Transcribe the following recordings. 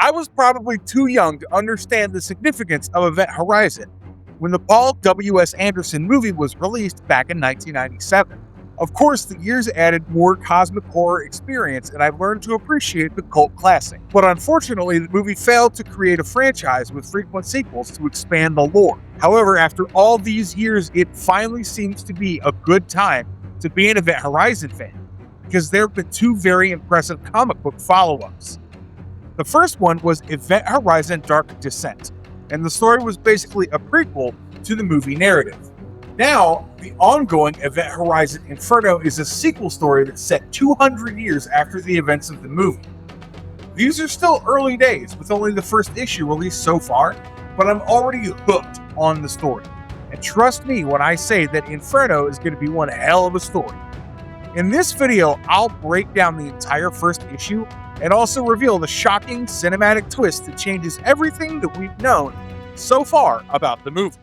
I was probably too young to understand the significance of Event Horizon when the Paul W.S. Anderson movie was released back in 1997. Of course, the years added more cosmic horror experience, and I learned to appreciate the cult classic. But unfortunately, the movie failed to create a franchise with frequent sequels to expand the lore. However, after all these years, it finally seems to be a good time to be an Event Horizon fan, because there have been two very impressive comic book follow-ups. The first one was Event Horizon Dark Descent, and the story was basically a prequel to the movie narrative. Now, the ongoing Event Horizon Inferno is a sequel story that's set 200 years after the events of the movie. These are still early days, with only the first issue released so far, but I'm already hooked on the story. And trust me when I say that Inferno is going to be one hell of a story. In this video, I'll break down the entire first issue and also reveal the shocking cinematic twist that changes everything that we've known so far about the movie.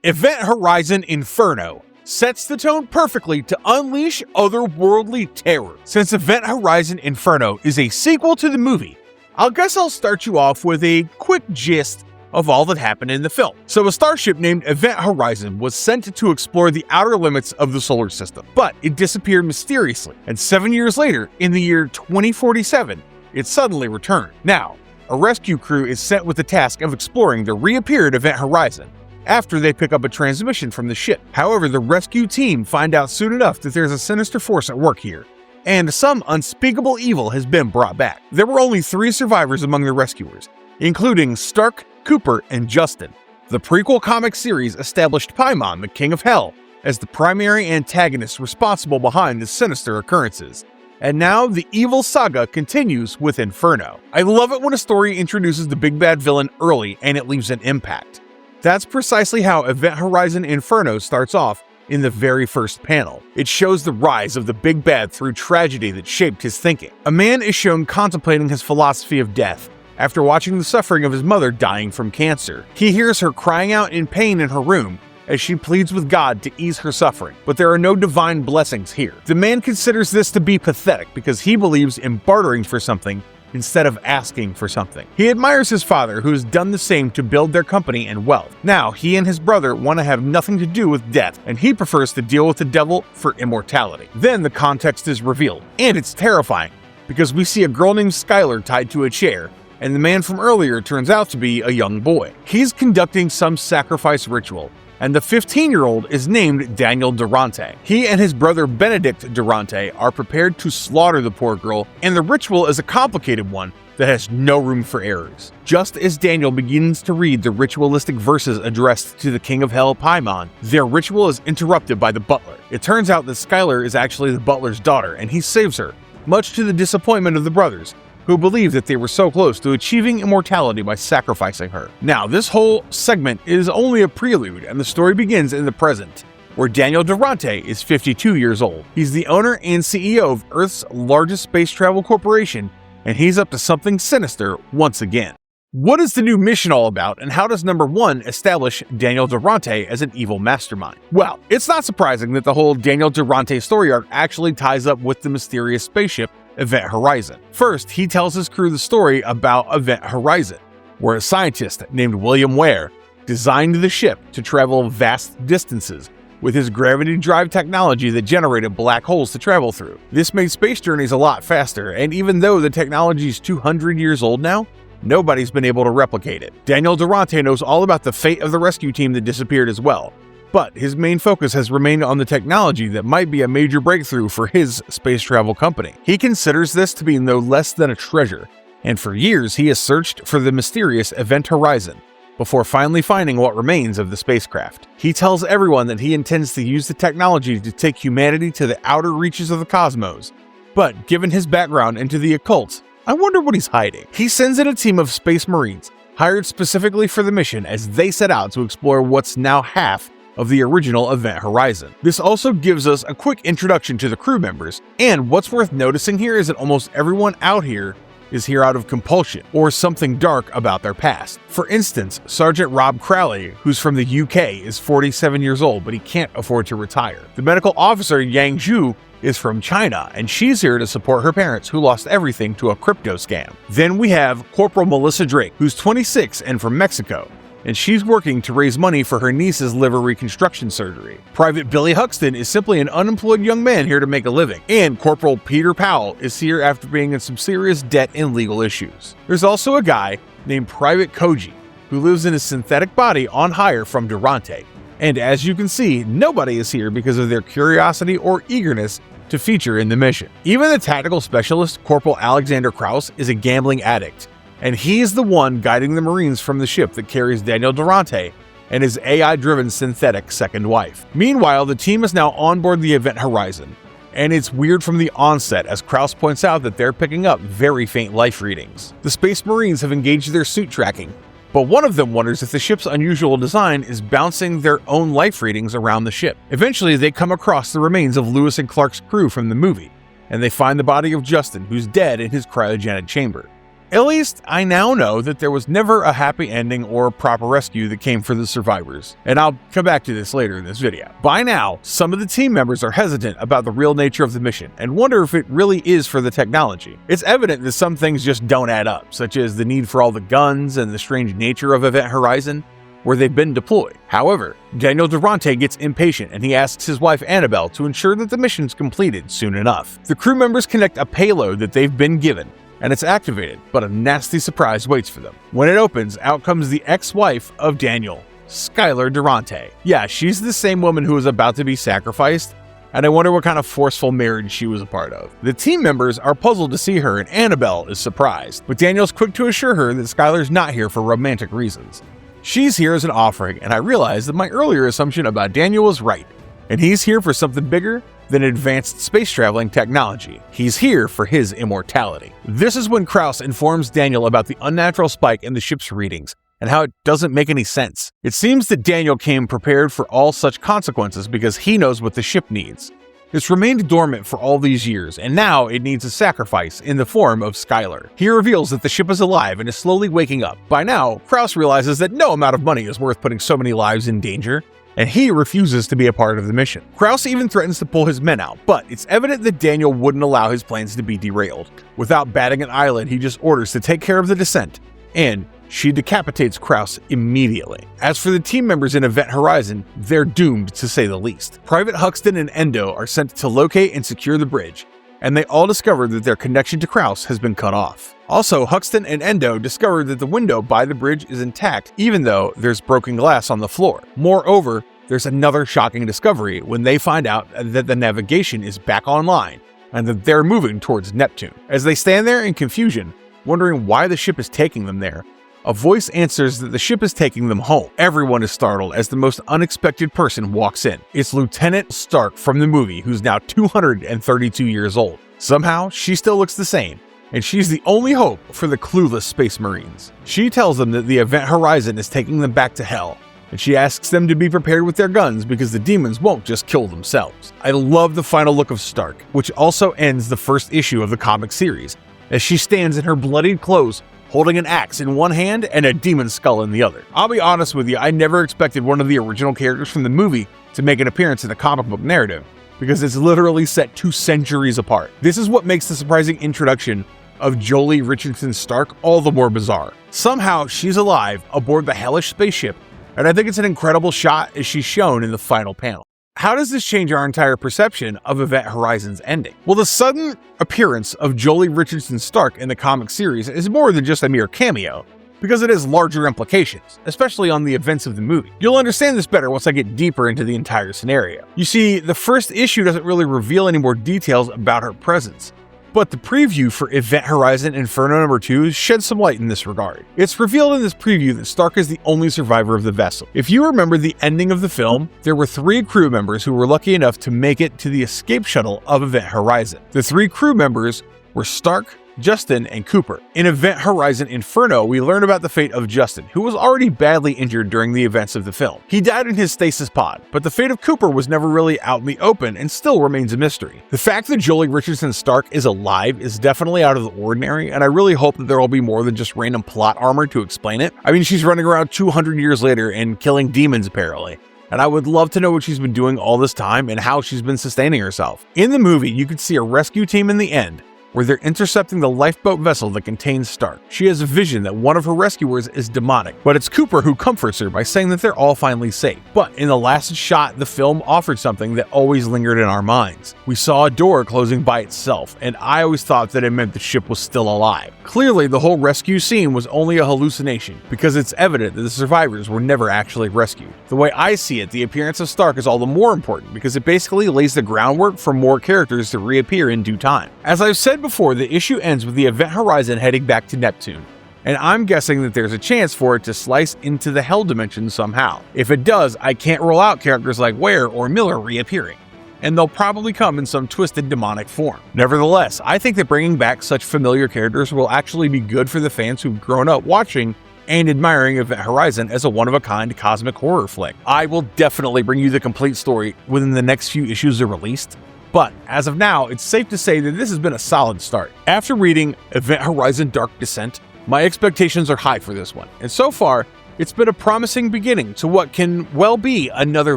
Event Horizon Inferno sets the tone perfectly to unleash otherworldly terror. Since Event Horizon Inferno is a sequel to the movie, I guess I'll start you off with a quick gist of all that happened in the film. So a starship named Event Horizon was sent to explore the outer limits of the solar system, but it disappeared mysteriously, and 7 years later, in the year 2047, it suddenly returned. Now, a rescue crew is sent with the task of exploring the reappeared Event Horizon after they pick up a transmission from the ship. However, the rescue team find out soon enough that there's a sinister force at work here, and some unspeakable evil has been brought back. There were only 3 survivors among the rescuers, including Stark, Cooper, and Justin. The prequel comic series established Paimon, the King of Hell, as the primary antagonist responsible behind the sinister occurrences. And now the evil saga continues with Inferno. I love it when a story introduces the big bad villain early and it leaves an impact. That's precisely how Event Horizon Inferno starts off in the very first panel. It shows the rise of the big bad through tragedy that shaped his thinking. A man is shown contemplating his philosophy of death after watching the suffering of his mother dying from cancer. He hears her crying out in pain in her room as she pleads with God to ease her suffering, but there are no divine blessings here. The man considers this to be pathetic because he believes in bartering for something instead of asking for something. He admires his father, who has done the same to build their company and wealth. Now, he and his brother want to have nothing to do with death, and he prefers to deal with the devil for immortality. Then the context is revealed, and it's terrifying, because we see a girl named Skylar tied to a chair, and the man from earlier turns out to be a young boy. He's conducting some sacrifice ritual, and the 15-year-old is named Daniel Durante. He and his brother Benedict Durante are prepared to slaughter the poor girl, and the ritual is a complicated one that has no room for errors. Just as Daniel begins to read the ritualistic verses addressed to the King of Hell, Paimon, their ritual is interrupted by the butler. It turns out that Skylar is actually the butler's daughter, and he saves her, much to the disappointment of the brothers, who believed that they were so close to achieving immortality by sacrificing her. Now, this whole segment is only a prelude, and the story begins in the present, where Daniel Durante is 52 years old. He's the owner and CEO of Earth's largest space travel corporation, and he's up to something sinister once again. What is the new mission all about, and how does number 1 establish Daniel Durante as an evil mastermind? Well, it's not surprising that the whole Daniel Durante story arc actually ties up with the mysterious spaceship Event Horizon. First, he tells his crew the story about Event Horizon, where a scientist named William Ware designed the ship to travel vast distances with his gravity drive technology that generated black holes to travel through. This made space journeys a lot faster, and even though the technology is 200 years old now, nobody's been able to replicate it. Daniel Durante knows all about the fate of the rescue team that disappeared as well, but his main focus has remained on the technology that might be a major breakthrough for his space travel company. He considers this to be no less than a treasure, and for years he has searched for the mysterious Event Horizon before finally finding what remains of the spacecraft. He tells everyone that he intends to use the technology to take humanity to the outer reaches of the cosmos, but given his background into the occult, I wonder what he's hiding. He sends in a team of space marines, hired specifically for the mission, as they set out to explore what's now half of the original Event Horizon. This also gives us a quick introduction to the crew members, and what's worth noticing here is that almost everyone out here is here out of compulsion or something dark about their past. For instance, Sergeant Rob Crowley, who's from the UK, is 47 years old, but he can't afford to retire. The medical officer Yang Zhu is from China, and she's here to support her parents who lost everything to a crypto scam. Then we have Corporal Melissa Drake, who's 26 and from Mexico, and she's working to raise money for her niece's liver reconstruction surgery. Private Billy Huxton is simply an unemployed young man here to make a living. And Corporal Peter Powell is here after being in some serious debt and legal issues. There's also a guy named Private Koji, who lives in a synthetic body on hire from Durante. And as you can see, nobody is here because of their curiosity or eagerness to feature in the mission. Even the tactical specialist, Corporal Alexander Krauss, is a gambling addict, and he's the one guiding the Marines from the ship that carries Daniel Durante and his AI-driven synthetic second wife. Meanwhile, the team is now on board the Event Horizon, and it's weird from the onset as Krauss points out that they're picking up very faint life readings. The Space Marines have engaged their suit tracking, but one of them wonders if the ship's unusual design is bouncing their own life readings around the ship. Eventually, they come across the remains of Lewis and Clark's crew from the movie, and they find the body of Justin, who's dead in his cryogenic chamber. At least, I now know that there was never a happy ending or a proper rescue that came for the survivors, and I'll come back to this later in this video. By now, some of the team members are hesitant about the real nature of the mission and wonder if it really is for the technology. It's evident that some things just don't add up, such as the need for all the guns and the strange nature of Event Horizon, where they've been deployed. However, Daniel Durante gets impatient and he asks his wife Annabelle to ensure that the mission's completed soon enough. The crew members connect a payload that they've been given, and it's activated, but a nasty surprise waits for them. When it opens, out comes the ex-wife of Daniel, Skylar Durante. Yeah, she's the same woman who was about to be sacrificed, and I wonder what kind of forceful marriage she was a part of. The team members are puzzled to see her, and Annabelle is surprised, but Daniel's quick to assure her that Skylar's not here for romantic reasons. She's here as an offering, and I realized that my earlier assumption about Daniel was right, and he's here for something bigger than advanced space traveling technology. He's here for his immortality. This is when Krauss informs Daniel about the unnatural spike in the ship's readings and how it doesn't make any sense. It seems that Daniel came prepared for all such consequences because he knows what the ship needs. It's remained dormant for all these years, and now it needs a sacrifice in the form of Skylar. He reveals that the ship is alive and is slowly waking up. By now, Krauss realizes that no amount of money is worth putting so many lives in danger, and he refuses to be a part of the mission. Krauss even threatens to pull his men out, but it's evident that Daniel wouldn't allow his plans to be derailed. Without batting an eyelid, he just orders to take care of the descent, and she decapitates Krauss immediately. As for the team members in Event Horizon, they're doomed to say the least. Private Huxton and Endo are sent to locate and secure the bridge, and they all discover that their connection to Krauss has been cut off. Also, Huxton and Endo discover that the window by the bridge is intact even though there's broken glass on the floor. Moreover, there's another shocking discovery when they find out that the navigation is back online and that they're moving towards Neptune. As they stand there in confusion, wondering why the ship is taking them there, a voice answers that the ship is taking them home. Everyone is startled as the most unexpected person walks in. It's Lieutenant Stark from the movie, who's now 232 years old. Somehow, she still looks the same, and she's the only hope for the clueless Space Marines. She tells them that the Event Horizon is taking them back to hell, and she asks them to be prepared with their guns because the demons won't just kill themselves. I love the final look of Stark, which also ends the first issue of the comic series, as she stands in her bloodied clothes holding an axe in one hand and a demon skull in the other. I'll be honest with you, I never expected one of the original characters from the movie to make an appearance in the comic book narrative, because it's literally set 2 centuries apart. This is what makes the surprising introduction of Jolie Richardson Stark all the more bizarre. Somehow, she's alive aboard the hellish spaceship, and I think it's an incredible shot as she's shown in the final panel. How does this change our entire perception of Event Horizon's ending? Well, the sudden appearance of Jolie Richardson Stark in the comic series is more than just a mere cameo, because it has larger implications, especially on the events of the movie. You'll understand this better once I get deeper into the entire scenario. You see, the first issue doesn't really reveal any more details about her presence, but the preview for Event Horizon Inferno number 2 sheds some light in this regard. It's revealed in this preview that Stark is the only survivor of the vessel. If you remember the ending of the film, there were 3 crew members who were lucky enough to make it to the escape shuttle of Event Horizon. The 3 crew members were Stark, Justin, and Cooper. In Event Horizon Inferno, we learn about the fate of Justin, who was already badly injured during the events of the film. He died in his stasis pod, but the fate of Cooper was never really out in the open and still remains a mystery. The fact that Jolie Richardson Stark is alive is definitely out of the ordinary, and I really hope that there will be more than just random plot armor to explain it. I mean, she's running around 200 years later and killing demons apparently. And I would love to know what she's been doing all this time and how she's been sustaining herself. In the movie, you could see a rescue team in the end, where they're intercepting the lifeboat vessel that contains Stark. She has a vision that one of her rescuers is demonic, but it's Cooper who comforts her by saying that they're all finally safe. But in the last shot, the film offered something that always lingered in our minds. We saw a door closing by itself, and I always thought that it meant the ship was still alive. Clearly, the whole rescue scene was only a hallucination, because it's evident that the survivors were never actually rescued. The way I see it, the appearance of Stark is all the more important, because it basically lays the groundwork for more characters to reappear in due time. As I've said before, the issue ends with the Event Horizon heading back to Neptune, and I'm guessing that there's a chance for it to slice into the Hell dimension somehow. If it does, I can't rule out characters like Ware or Miller reappearing, and they'll probably come in some twisted demonic form. Nevertheless, I think that bringing back such familiar characters will actually be good for the fans who've grown up watching and admiring Event Horizon as a one-of-a-kind cosmic horror flick. I will definitely bring you the complete story within the next few issues are released, but as of now, it's safe to say that this has been a solid start. After reading Event Horizon Dark Descent, my expectations are high for this one, and so far, it's been a promising beginning to what can well be another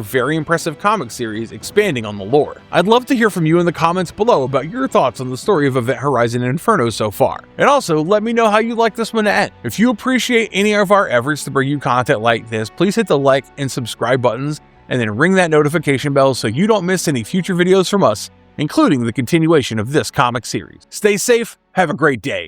very impressive comic series expanding on the lore. I'd love to hear from you in the comments below about your thoughts on the story of Event Horizon Inferno so far. And also, let me know how you like this one to end. If you appreciate any of our efforts to bring you content like this, please hit the like and subscribe buttons, and then ring that notification bell so you don't miss any future videos from us, including the continuation of this comic series. Stay safe, have a great day.